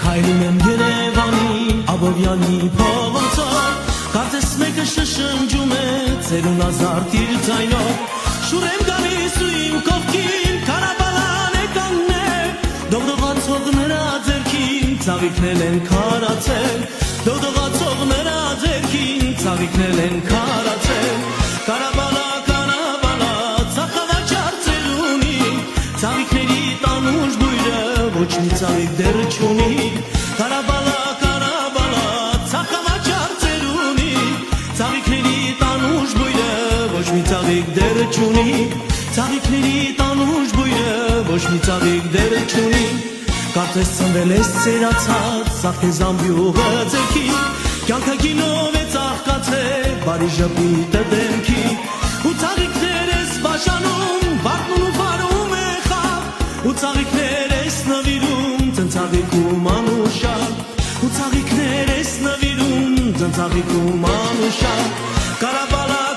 Քայլում եմ Երևանի Աբովյանի փողոցով Կարծես մեկը շշնջում է ծերուն ազարտ իր ձայնով Շուր եմ գալիս ու իմ կողքին Քարաբալան է կանգնել Դողդողացող նրա ձեռքին Ծաղիկներ են քարացել Դողդողացող նրա ձեռքին Ծաղիկներ են քարացել Կարաբալա, կարաբալա Ծախավաճար ծերունի Ծաղիկների տանուշ բույրը Ոչ մի ծաղիկ դեռ չունի Կարաբալա, կարաբալա Ծախավաճար ծերունի Ծաղիկների տանուշ բույրը Ոչ մի ծաղիկ դեռ չունի Ծաղիկների տանուշ բույրը Ոչ մի ծաղիկ դեռ չունի Կարծես ծնվել ես ծերացած Սաղ քեզ ամբյուղը ձերքի Կյանքը գինով է ծաղկացել Բարի ժպիտը դեմքի Ու ծաղիկներ ես բաժանում Վարդն ու վարում է խավ Ու ծաղիկներ ես նվիրում Ծնծաղիկում անուշակ Ու ծաղիկներ ես նվիրում Ծնծաղիկում անուշակ Կարաբալա